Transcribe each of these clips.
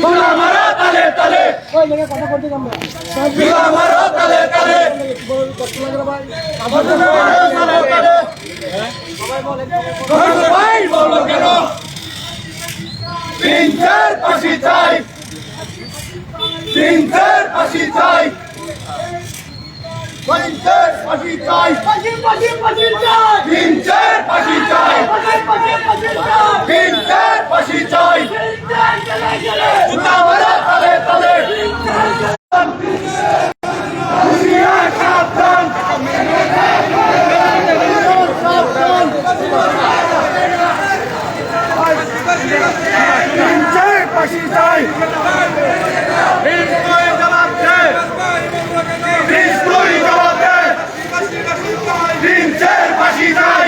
মারো তালে তালে কথা করতে আমরা মারো তালে তালে ভাই বলো কেন তিনটার ফাঁসি চাই তিনটার ফাঁসি চাই তিনটার ফাঁসি চাই তিনটার ফাঁসি চাই তিনটার ফাঁসি চাই জুতা মারো তালে তালে হুঁশিয়ার সাবধান তিনটার ফাঁসি চাই জবাব দে জবাব দে তিনটার ফাঁসি চাই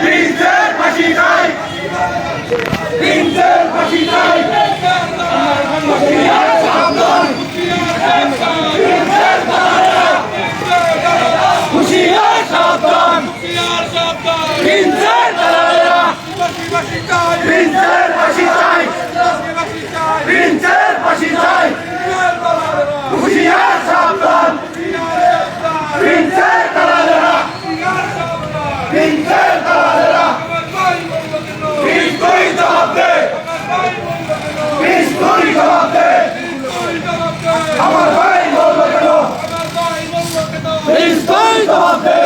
তিনটার ফাঁসি চাই তিনটার ফাঁসি চাই হুঁশিয়ার সাবধান তিনটার দালালেরা তিনটার ফাঁসি চাই তিনটার ফাঁসি চাই হুঁশিয়ার সাবধান তিনটার দালালেরা তিনটার দালালেরা তুই জবাব দে তুই জবাব দে আমার ভাই বললো কেন তুই জবাব দে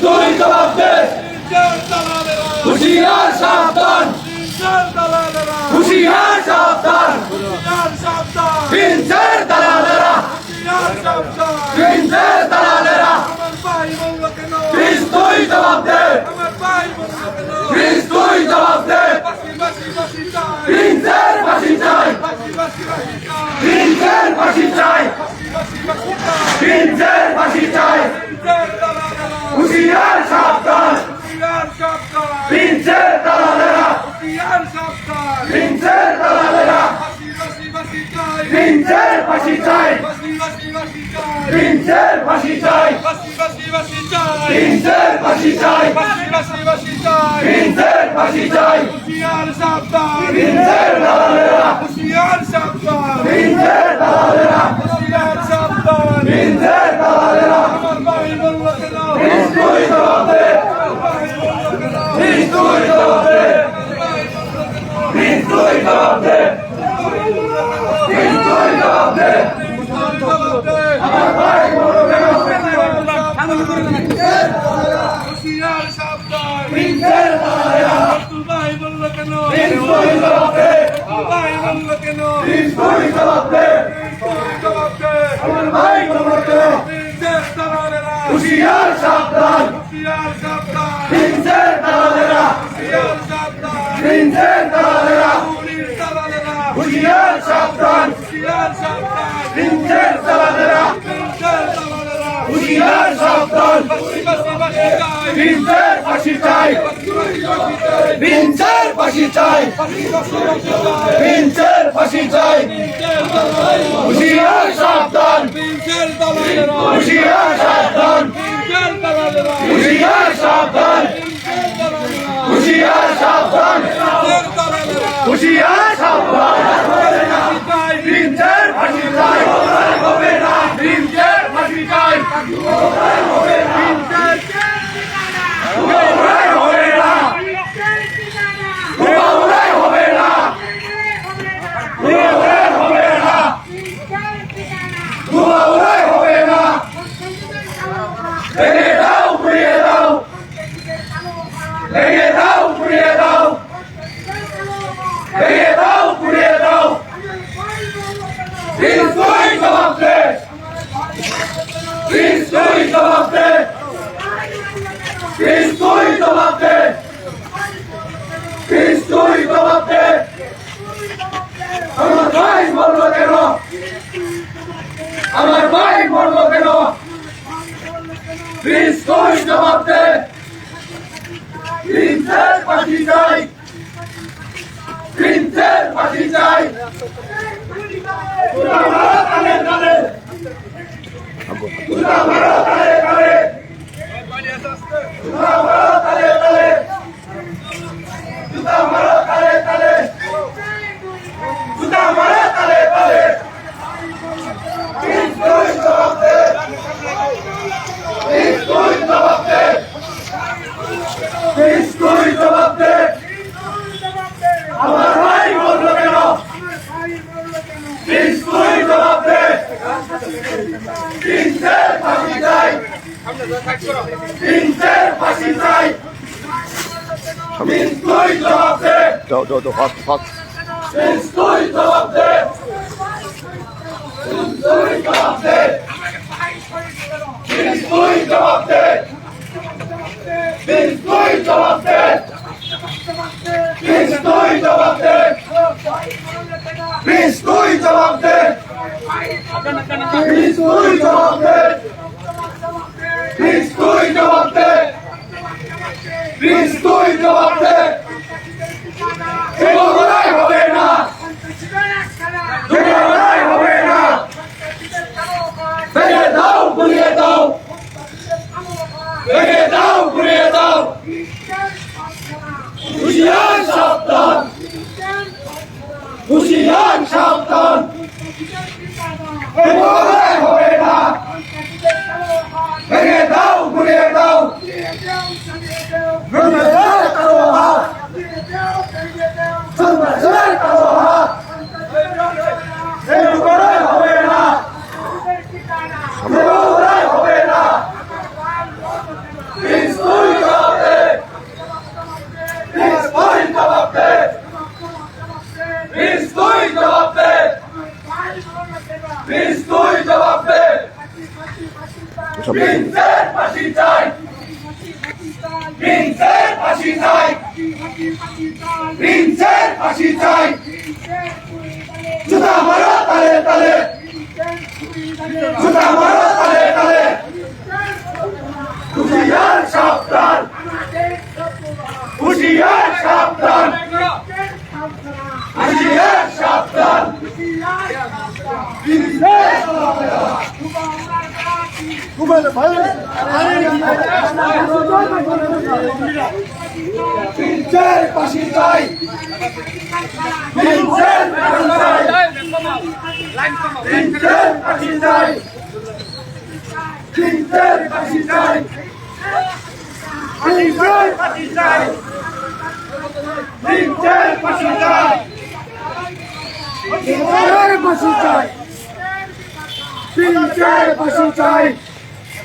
তুই জবাব দে হুঁশিয়ার সাবধান হুঁশিয়ার সাবধান তিনটার দালালেরা তিনটার দালালেরা তুই জবাব দে তুই জবাব দে তিনটার ফাঁসি চাই তিনটার ফাঁসি চাই তিনটার ফাঁসি চাই হুঁশিয়ার সাবধান তিনটার দালালেরা তিনটার দালালেরা তিনটার ফাঁসি চাই তিনটার ফাঁসি চাই তিনটার ফাঁসি চাই তিনটার ফাঁসি চাই তিনটার দালালেরা তিনটার দালালেরা তিনটার দালালেরা তুই জবাব দে তুই জবাব দে তুই জবাব দে তুই জবাব দে আমার ভাই বলো কেন তিনটার দালালেরা তুই জবাব দে তুই জবাব দে আমার ভাই বলো কেন হুঁশিয়ার সাবধান তিনটার দালালেরা তিনটার দালালেরা হুঁশিয়ার সাবধান তিনটার দালালেরা হুঁশিয়ার সাবধান তিনটার ফাঁসি চাই তিনটার ফাঁসি চাই তিনটার ফাঁসি চাই হুঁশিয়ার সাবধান হুঁশিয়ার সাবধান হুঁশিয়ার সাবধান হুঁশিয়ার সাবধান হুঁশিয়ার সাবধান তিনটার ফাঁসি চাই হবে না তিনটার ফাঁসি চাই হবে না হবে না হবে না হবে না হবে না ভেঙে দাও ঘুরিয়ে দাও ভেঙে দাও ঘুরিয়ে দাও ভেঙে দাও ঘুরিয়ে দাও তুই জবাব দে তুই জবাব দে তুই জবাব দে তুই জবাব দে আমার ভাই বললো কেন আমার ভাই বললো কেন তুই জবাব দে তিনটার ফাঁসি চাই তিনটার ফাঁসি চাই তালে তালে তালে তালে প্রিন্সের ফাঁসি চাই প্রিন্স তুই জবাব দে প্রিন্স তুই জবাব দে প্রিন্স তুই জবাব দে প্রিন্স তুই জবাব দে প্রিন্স তুই জবাব দে প্রিন্স তুই জবাব দে প্রিন্স তুই জবাব দে প্রিন্স তুই জবাব দে প্রিন্স তুই জবাব দে প্রিন্স তুই জবাব দে লড়াই হবে না লড়াই হবে না ভেঙে দাও ঘুরিয়ে দাও ভেঙে দাও ঘুরিয়ে দাও হুঁশিয়ার সাবধান হুঁশিয়ার সাবধান লড়াই হবে না ভেঙে দাও ঘুরিয়ে দাও ভেঙে দাও কারো হাত সন্ত্রাসের কারো হাত লড়াই হবে না লড়াই হবে না প্রিন্স তুই জবাব দে প্রিন্স তুই জবাব দে প্রিন্স তুই জবাব দে প্রিন্স তুই জবাব দে প্রিন্সের ফাঁসি চাই প্রিন্সের ফাঁসি চাই প্রিন্সের ফাঁসি চাই জুতা মারো তালে তালে জুতা মারো তালে তালে হুঁশিয়ার সাবধান হুঁশিয়ার সাবধান হুঁশিয়ার সাবধান প্রিন্সের ফাঁসি চাই প্রিন্সের ফাঁসি চাই প্রিন্সের ফাঁসি চাই প্রিন্সের ফাঁসি চাই প্রিন্সের ফাঁসি চাই প্রিন্সের ফাঁসি চাই প্রিন্সের ফাঁসি চাই প্রিন্সের ফাঁসি চাই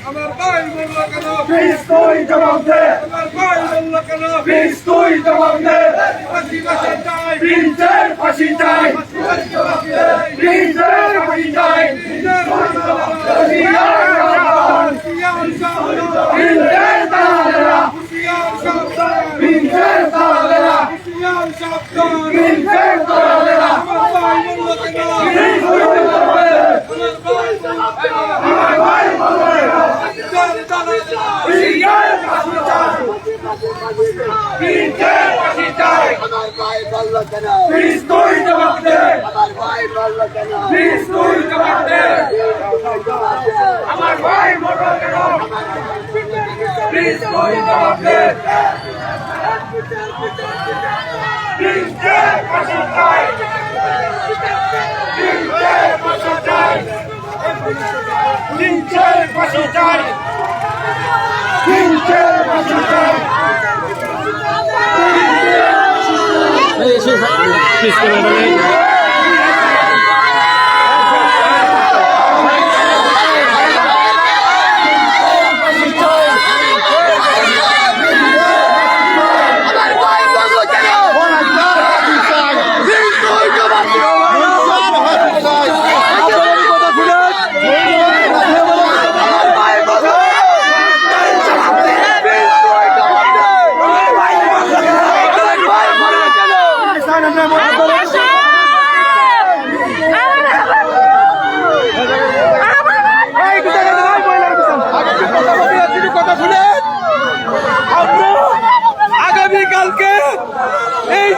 আমার ভাই বলল কেন প্রিন্স তুই জবাব দে আমার ভাই বলল কেন প্রিন্স তুই জবাব দে ফাঁসি বাঁচা চাই প্রিন্সের ফাঁসি চাই প্রিন্সের ফাঁসি চাই হুঁশিয়ার সাবধান প্রিন্সের দালালেরা প্রিন্সের দালালেরা প্রিন্সের দালালেরা প্রিন্স তুই জবাব দে আমার ভাই বলল প্রিন্সের ফাঁসি চাই প্রিন্সের ফাঁসি চাই প্রিন্স তুই জবাব দে প্রিন্স তুই জবাব দে আমার ভাই মরল কেন প্রিন্স তুই জবাব দে প্রিন্সের ফাঁসি চাই প্রিন্সের ফাঁসি চাই প্রিন্সের ফাঁসি চাই প্রিন্সের ফাঁসি চাই আগামীকালকে এই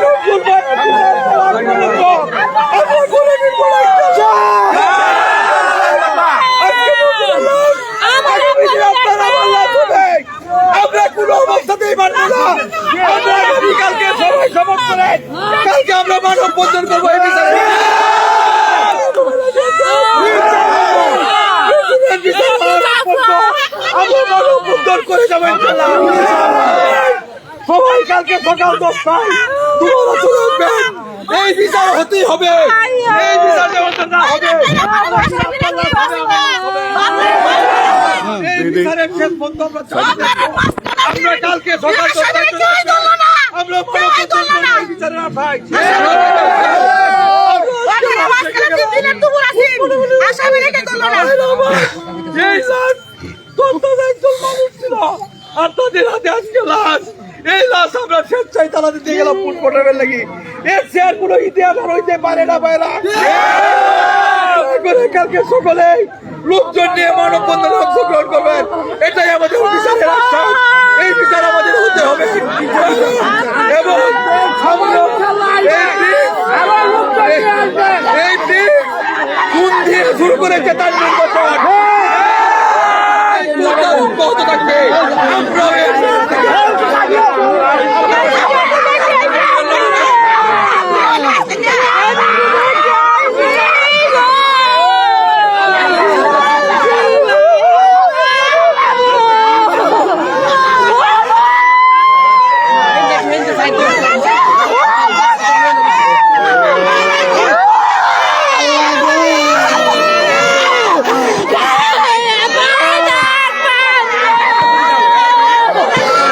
আমরা কোন অবস্থাতেই মানব না। আমরা আগামীকালকে সবাই শপথ করেন, কালকে আমরা মানব বন্ধন করবো এই বিচারে। আমরা মানব বন্ধন করে যাবো ইনশাআল্লাহ। সবাই কালকে সকাল 10টায় দুপুরে চলে আসবেন। এই বিচার হতেই হবে, এই বিচার যেমন না হবে বিচারের শেষ পর্যন্ত আমরা চাই না। আমরা কালকে সকাল 10টায় আমরা মানববন্ধন বিচারের আশায় এই লাশ একজন মানুষ ছিল আর তাদের হাতে আজকে লাশ। এই লাশ আমরা স্বেচ্ছায় তালা দিতে গেলাম পোস্টমর্টমের লাগি। এর সে আর কোনো ইতিহাস আর হইতে পারে না বাইরা। কালকে সকলে লোকজন নিয়ে মানববন্ধনে অংশগ্রহণ করবেন, এটাই আমাদের বিচারের আশ্বাস। এই বিচার আমাদের হতে হবে এবং এই দিন কোন দিয়ে শুরু করেছে তার নির্বাচন অব্যাহত থাকবে। Bye.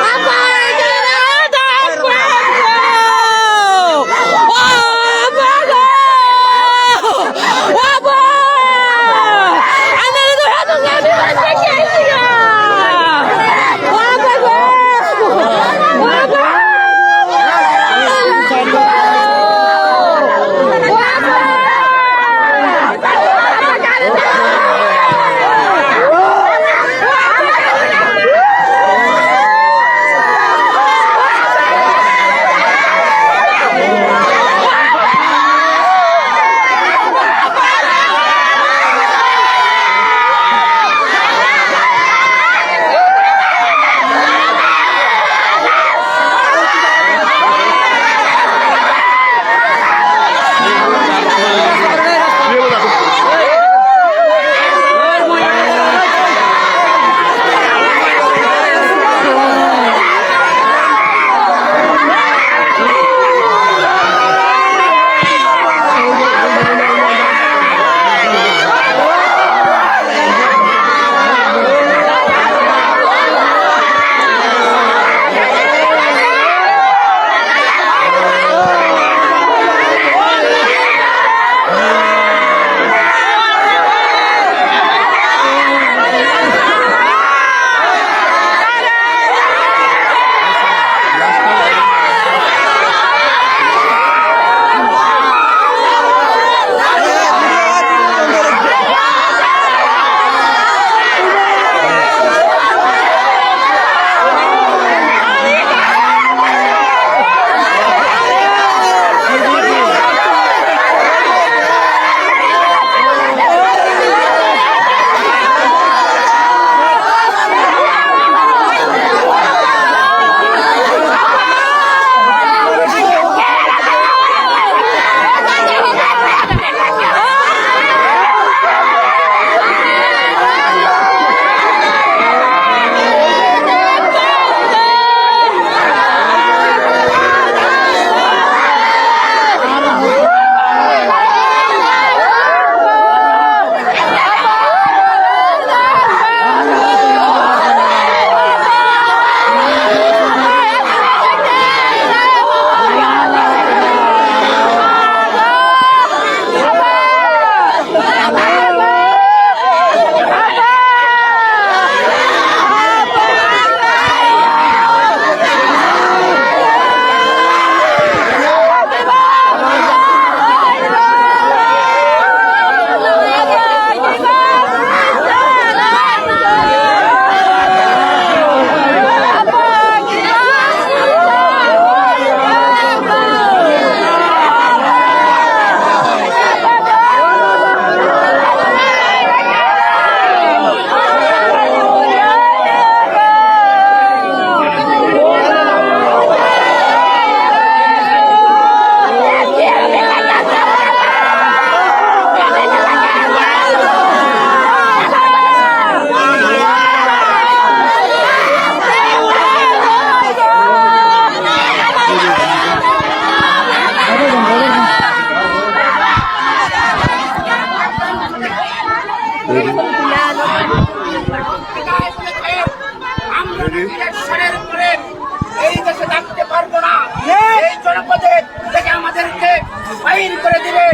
বাহির করে দিবে।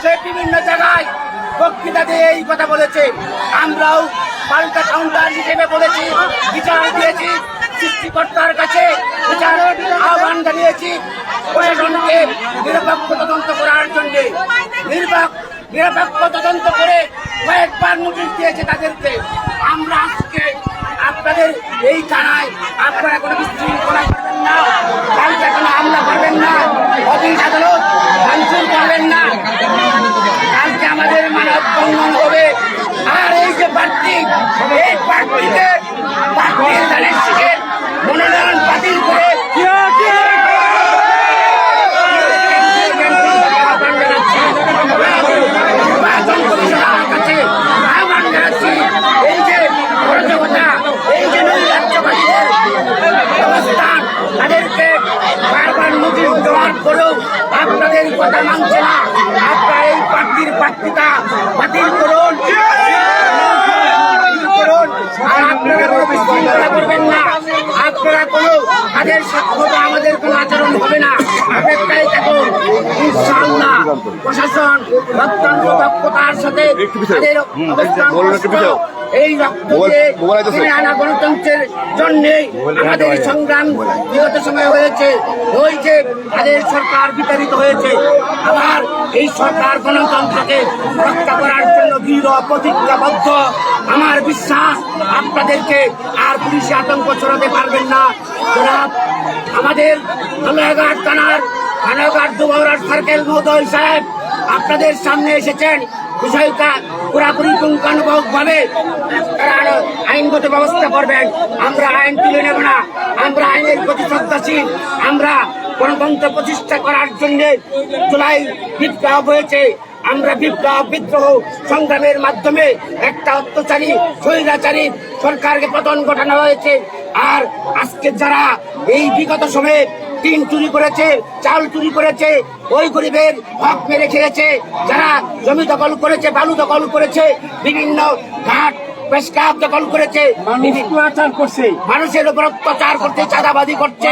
সে বিভিন্ন জায়গায় বক্তৃতা দিয়ে এই কথা বলেছে। আমরাও পাল্টা কাউন্টার হিসেবে বলেছি, বিচার দিয়েছি, সৃষ্টিকর্তার কাছে বিচার আহ্বান জানিয়েছি প্রশাসনকে নিরপেক্ষ তদন্ত করার জন্য। নিরপেক্ষ তদন্ত করে কয়েকবার নোটিশ দিয়েছে তাদেরকে। আমরা আজকে আপনাদের এই থানায় আপনারা কোনো বিশৃঙ্খলা করবেন না, কালকে কোনো হামলা করবেন না, অফিস আদালত ভাঙচুর করবেন না। কালকে আমাদের মানববন্ধন হবে। আর এই যে প্রার্থী, এই প্রার্থীকে প্রার্থীর দলের থেকে মনোনয়ন বাতিল করে নির্বাচন কমিশনার কাছে আহ্বান জানাচ্ছি, এই যে অরাজকতা, এই যে নৈরাজ্যবাদীদের অবস্থান, তাদেরকে বারবার নোটিশ দেওয়ার পরেও আপনাদের কথা মানছে না। আপনারা এই প্রার্থীর প্রার্থিতা বাতিল করুন, আর আপনারা কোনো বিশৃঙ্খলা করবেন না। আপনারা কোনো তাদের সাথে আমাদের কোনো আচরণ হবে না। অপেক্ষায় থাকুন, ইনশাআল্লাহ প্রশাসন অত্যন্ত দক্ষতার সাথে তাদের অবস্থান এই রক্ত দিয়ে আনা গণতন্ত্রের জন্য আমাদের সংগ্রাম বিগত সময় হয়েছে। ওই যে তাদের সরকার বিতাড়িত হয়েছে, আবার এই সরকার গণতন্ত্রকে রক্ষা করার জন্য দৃঢ় প্রতিজ্ঞাবদ্ধ। আমার বিশ্বাস আপনাদেরকে আর পুলিশে আতঙ্ক ছড়াতে পারবেন না। আমাদের ধলেঘাট থানার থানাঘাট দুবরার সার্কেল মহোদয় সাহেব আপনাদের সামনে এসেছেন। বিষয়টা পুরাপুরি পুঙ্খানুপুঙ্খ ভাবে তারা আইনগত ব্যবস্থা করবেন। আমরা আইন তুলে নেব না, আমরা আইনের প্রতি শ্রদ্ধাশীল। আমরা গণতন্ত্র প্রতিষ্ঠা করার জন্য জুলাই বিপ্লব হয়েছে। আমরা বিপ্লব বিদ্রোহ সংগ্রামের মাধ্যমে একটা অত্যাচারী স্বৈরাচারী সরকারকে পতন ঘটানো হয়েছে। আর আজকে যারা এই বিগত সময়ে টিন চুরি করেছে, চাল চুরি করেছে, ওই গরিবের হক মেরে খেয়েছে, যারা জমি দখল করেছে, বালু দখল করেছে, বিভিন্ন ঘাট পেশকাপ দখল করেছে, মানুষের উপর অত্যাচার করছে, চাঁদাবাদি করছে,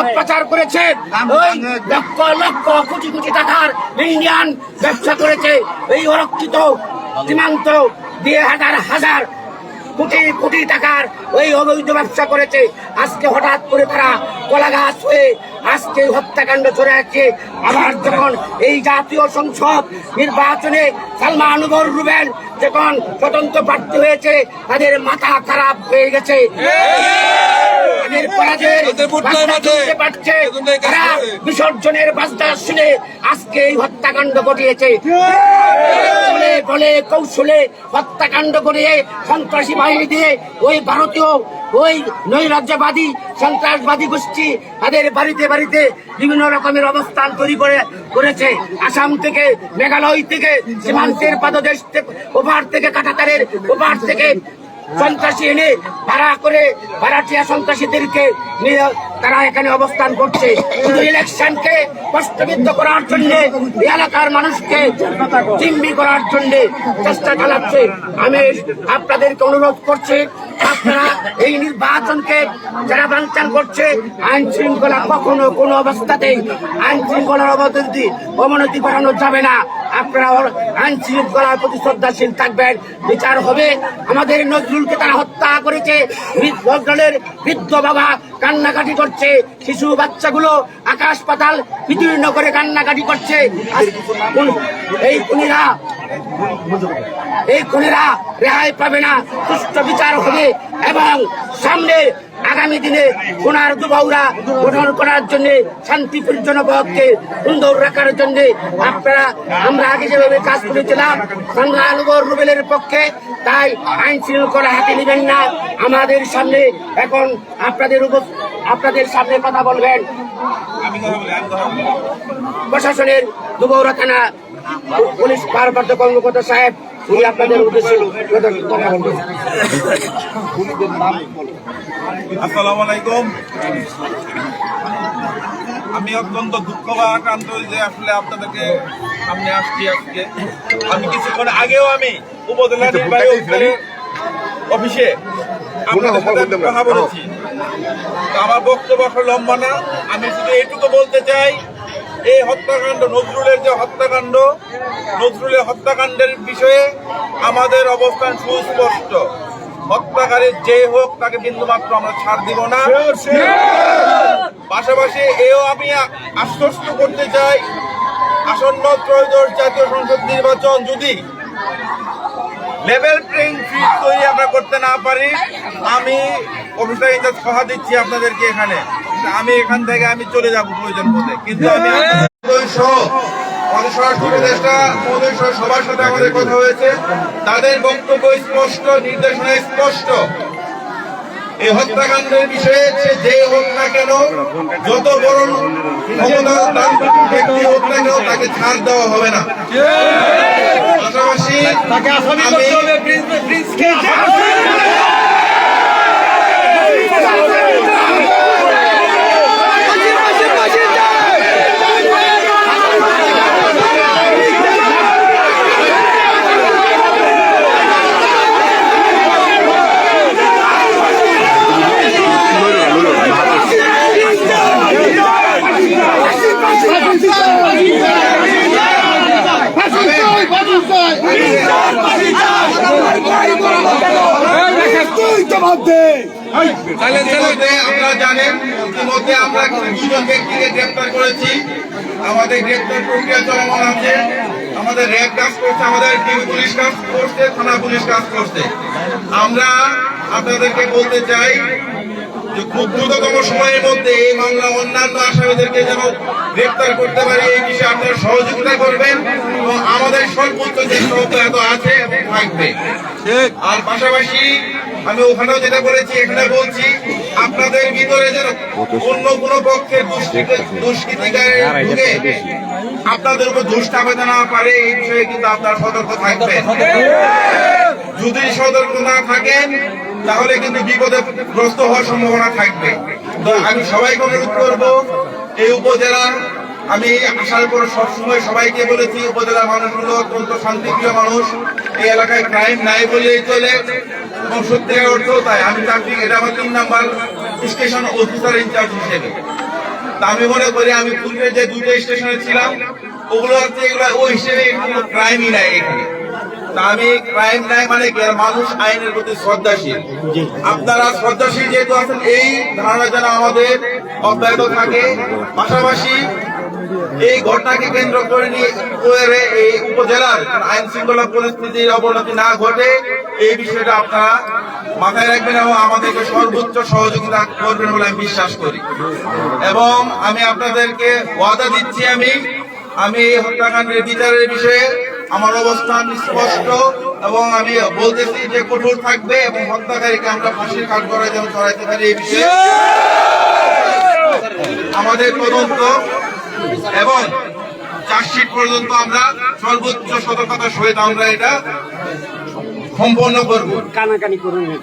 অত্যাচার করেছে, ওই লক্ষ লক্ষ কোটি কোটি টাকার ইন্ডিয়ান ব্যবসা করেছে, এই অরক্ষিত সীমান্ত দিয়ে হাজার হাজার কোটি কোটি টাকার ওই অবৈধ ব্যবসা করেছে। আজকে হঠাৎ করে তারা কলা গাছ হয়ে আজকে হত্যাকাণ্ড চলে যাচ্ছে। আবার যখন এই জাতীয় সংসদ নির্বাচনে সালমান রুবেল যখন স্বতন্ত্র প্রার্থী হয়েছে, তাদের মাথা খারাপ হয়ে গেছে। বিসর্জনের বাজনা শুনে আজকে এই হত্যাকাণ্ড ঘটিয়েছে। বলে কৌশলে হত্যাকাণ্ড করিয়ে সন্ত্রাসী বাহিনী দিয়ে ওই ভারতীয় ওই নৈরাজ্যবাদী সন্ত্রাসবাদী গোষ্ঠী তাদের বাড়িতে বাড়িতে বিভিন্ন রকমের অবস্থান তৈরি করেছে। আসাম থেকে, মেঘালয় থেকে, সীমান্তের পাদদেশ ওপার থেকে, কাঁটাতারের ওপার থেকে সন্ত্রাসী এনে ভাড়া করে ভাড়াটিয়া সন্ত্রাসীদেরকে নিয়ে তারা এখানে অবস্থান করছে। শুধু ইলেকশনকে প্রশ্নবিদ্ধ করার জন্য, এলাকার মানুষকে জিম্মি করার জন্য চেষ্টা চালাচ্ছে। আমি আপনাদেরকে অনুরোধ করছি, আপনারা এই নির্বাচনকে যারা বানচাল করছে, আইন শৃঙ্খলা কখনো কোনো অবস্থাতেই আইন শৃঙ্খলার অবনতি করানো যাবে না। আপনারা আইন শৃঙ্খলার প্রতি শ্রদ্ধাশীল থাকবেন। বিচার হবে। আমাদের নজরুলকে তারা হত্যা করেছে, নজরুলের বৃদ্ধ বাবা কান্নাকাটি করছে, শিশু বাচ্চাগুলো আকাশ পাতাল বিদীর্ণ করে কান্নাকাটি করছে। এই খুনিরা রেহাই পাবে না। সুষ্ঠু বিচার হবে এবং সামনে আগামী দিনে সোনার দুবাউরা গঠন করার জন্য, শান্তিপূর্ণ জনপদকে সুন্দর রাখার জন্য আমরা আগে যেভাবে কাজ করেছিলাম সালমান রুবেলের পক্ষে, তাই আইন শৃঙ্খলা হাতে নেবেন না। আমাদের সামনে এখন আপনাদের সামনে কথা বলবেন প্রশাসনের দুবৌরা থানা পুলিশ ভারপ্রাপ্ত কর্মকর্তা সাহেব, উনি আপনাদের উদ্দেশ্যে কথা বলবেন। আসসালামু আলাইকুম। আমি অত্যন্ত দুঃখ বা আক্রান্ত যে আসলে আপনাদেরকে সামনে আসছি আজকে। আমি কিছুক্ষণ আগেও আমি উপজেলা নির্বাহী অফিসে আপনাদের সাথে কথা বলেছি। তো আমার বক্তব্য লম্বা না, আমি শুধু এইটুকু বলতে চাই এই হত্যাকাণ্ড, নজরুলের যে হত্যাকাণ্ড, নজরুলের হত্যাকাণ্ডের বিষয়ে আমাদের অবস্থান সুস্পষ্ট। হত্যাকারী যে হোক তাকে বিন্দুমাত্র আমরা ছাড় দিব না। পাশাপাশি এও আমি আশ্বস্ত করতে চাই, আসন্ন ত্রয়োদশ জাতীয় সংসদ নির্বাচন যদি লেভেল প্লেইং ফিল্ড তৈরি আমরা করতে না পারি, আমি অফিসার ইনচার্জ কথা দিচ্ছি আপনাদেরকে, এখানে আমি এখান থেকে আমি চলে যাব প্রয়োজন মধ্যে। কিন্তু আমি সবার সাথে আমাদের কথা হয়েছে, তাদের বক্তব্য স্পষ্ট, নির্দেশনা স্পষ্ট। এই হত্যাকাণ্ডের বিষয়ে যে হোক না কেন, যত বড় ক্ষমতার ব্যক্তি হোক না কেন, তাকে ছাড় দেওয়া হবে না। পাশাপাশি আপনারা জানেন, ইতিমধ্যে আমরা দুজন ব্যক্তিকে গ্রেপ্তার করেছি। আমাদের গ্রেপ্তার প্রক্রিয়া চলমান আছে। আমাদের র্যাব কাজ করছে, আমাদের ডিবি পুলিশ কাজ করছে, থানা পুলিশ কাজ করছে। আমরা আপনাদেরকে বলতে চাই যে খুব দ্রুততম সময়ের মধ্যে এই মামলা অন্যান্য আসামিদেরকে যেন গ্রেপ্তার করতে পারে, এই বিষয়ে আপনারা সহযোগিতা করবেন এবং আমাদের সর্বোচ্চ যে সহায়তা আছে এবং থাকবে। আর পাশাপাশি আমি ওখানেও যেটা বলেছি এখানে বলছি, আপনাদের ভিতরে যেন অন্য কোন পক্ষের দুষ্কৃতিকারী ঢুকে আপনাদের উপর দোষ চাপাতে না পারে, এই বিষয়ে কিন্তু আপনারা সতর্ক থাকবেন। যদি সতর্ক না থাকেন তাহলে কিন্তু বিপদে গ্রস্ত হওয়ার সম্ভাবনা থাকবে। তো আমি সবাইকে অনুরোধ করবো, এই উপজেলা আমি আসার পর সবসময় সবাইকে বলেছি, উপজেলার মানুষগুলো অত্যন্ত শান্তিপ্রিয় মানুষ, এই এলাকায় ক্রাইম নাই বলেই চলে এবং সত্যিকার অর্থ তাই। আমি চাকরি, এটা আমার 3 নাম্বার স্টেশন অফিসার ইনচার্জ হিসেবে। তা আমি মনে করি আমি পূর্বে যে 2টা স্টেশনে ছিলাম ওগুলো হচ্ছে এগুলো ওই হিসেবে কোনো ক্রাইমই নাই এখানে। তা আমি ক্রাইম নাই মানে কি, মানুষ আইনের প্রতি শ্রদ্ধাশীল। আপনারা শ্রদ্ধাশীল যেহেতু আছেন, এই ধারণা যেন আমাদের অব্যাহত থাকে। পাশাপাশি এই ঘটনাকে কেন্দ্র করে নিয়ে এই উপজেলার আইন শৃঙ্খলা পরিস্থিতির অবনতি না ঘটে, এই বিষয়টা আপনারা মাথায় রাখবেন এবং আমাদেরকে সর্বোচ্চ সহযোগিতা করবেন বলে আমি বিশ্বাস করি। এবং আমি আপনাদেরকে ওয়াদা দিচ্ছি, আমি এই হত্যাকাণ্ডের বিচারের বিষয়ে আমার অবস্থান স্পষ্ট এবং আমি বলতেছি যে কঠোর থাকবে এবং হত্যাকারীকে আমরা ফাঁসির কাঠগড়ায় যেন চড়াইতে পারি, এই বিষয়ে আমাদের তদন্ত এবং চার্জশিট পর্যন্ত আমরা সর্বোচ্চ সতর্কতার সহিত আমরা এটা সম্পন্ন করব।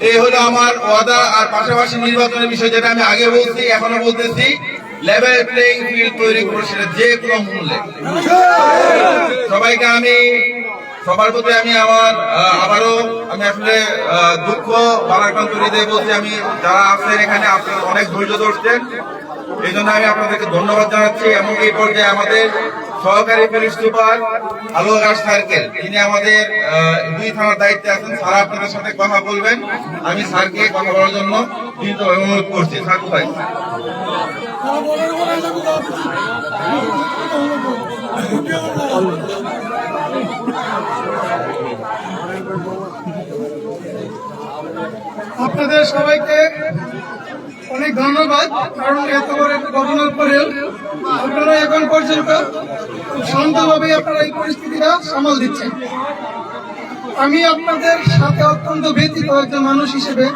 এই হলো আমার ওয়াদা। আর পাশাপাশি নির্বাচনের বিষয় যেটা আমি আগে বলছি, এখনো বলতেছি, লেভেল প্লেইং ফিল্ড তৈরি করছে যে কোনো মূল্যে। সবাইকে আমি সবার প্রতি আমি আবারও আমি আসলে দুঃখ ভারাক্রান্ত হৃদয়ে বলছি, আমি যারা আছেন এখানে আপনারা অনেক ধৈর্য ধরছেন, এই জন্য আমি আপনাদেরকে ধন্যবাদ জানাচ্ছি। এবং এই পর্যায়ে আমাদের সহকারী পুলিশ সুপার আলোগাছ সার্কেল, তিনি আমাদের 2 থানার দায়িত্বে আছেন, স্যার আপনাদের সাথে কথা বলবেন। আমি স্যারকে কথা বলার জন্য অনুরোধ করছি। স্যার কোথায়? আপনাদের সবাইকে অনেক ধন্যবাদ, কারণ এত বড় একটা ঘটনার পরেও আপনারা এখন পর্যন্ত খুব শান্তভাবে আপনারা এই পরিস্থিতিটা সামাল দিচ্ছেন। আমি আপনাদের সাথে অত্যন্ত ব্যথিত একজন মানুষ হিসেবে।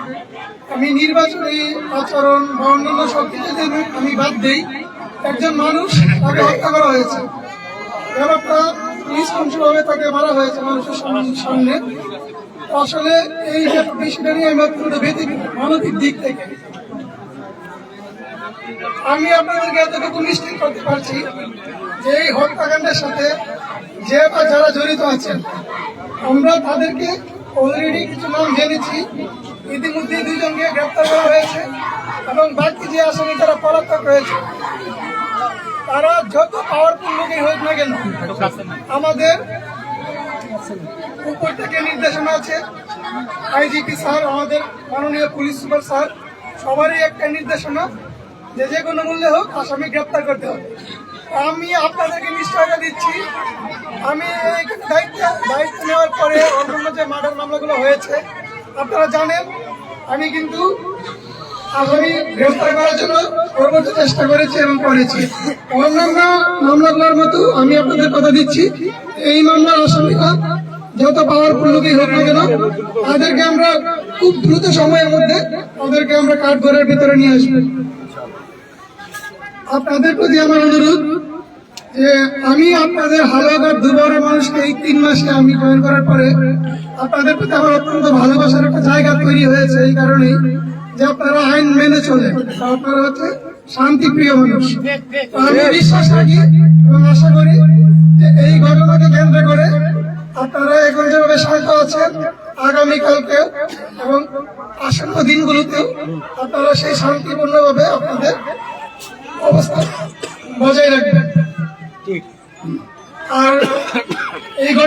আমি নির্বাচনী আচরণ বা অন্যান্য সব কিছু যদি আমি বাদ দিই, একজন মানুষ তাকে হত্যা করা হয়েছে, ব্যাপারটা নিষ্কংসভাবে তাকে মারা হয়েছে মানুষের সামনে। আসলে এই বিষয়টা নিয়ে আমি অত্যন্ত ব্যথিত মানবিক দিক থেকে। আমি আপনাদেরকে এতটুকু নিশ্চিত করতে পারছি যে এই হত্যাকাণ্ডের সাথে যে বা যারা জড়িত আছেন, আমরা তাদেরকে অলরেডি কিছু নাম জেনেছি। ইতিমধ্যে 2 জনকে গ্রেপ্তার করা হয়েছে এবং বাকি যে আসামি তারা পলাতক রয়েছে। তারা যত পাওয়ারফুল লোকই হোক না কেন, আমাদের উপর থেকে নির্দেশনা আছে, আইজিপি স্যার, আমাদের মাননীয় পুলিশ সুপার স্যার, সবারই একটা নির্দেশনা যে যে কোনো মূল্যে হোক আসামি গ্রেপ্তার করতে হবে। আমি আপনাদেরকে নিশ্চয়তা দিচ্ছি, আমি এই দায়িত্ব নেওয়ার পরে অন্যান্য যে মার্ডার মামলাগুলো হয়েছে আপনারা জানেন, আমি কিন্তু আসামি গ্রেফতার করার জন্য সর্বোচ্চ চেষ্টা করেছি এবং করেছি। অন্যান্য মামলাগুলোর মতো আমি আপনাদের কথা দিচ্ছি, এই মামলার আসামিরা যত পাওয়ারফুল লোকই হোক না কেন, তাদেরকে আমরা খুব দ্রুত সময়ের মধ্যে তাদেরকে আমরা কাঠগড়ের ভিতরে নিয়ে আসবো। আপনাদের প্রতি আমার অনুরোধ যে আমি আপনাদের হালকার দুর্বল মানুষকে এই 3 মাসে আমি জয়েন করার পরে আপনাদের প্রতি আমার অত্যন্ত ভালোবাসার একটা জায়গা তৈরি হয়েছে, এই কারণেই যে আপনারা আইন মেনে চলে, আপনারা হচ্ছে শান্তিপ্রিয় মানুষ। তো আমি বিশ্বাস রাখি এবং আশা করি যে এই ঘটনাকে কেন্দ্র করে আপনারা এখন যেভাবে শান্ত আছেন, আগামীকালকে এবং আসন্ন দিনগুলোতেও আপনারা সেই শান্তিপূর্ণভাবে আপনাদের অবস্থা বজায় রাখবেন। আর এই ঘটনা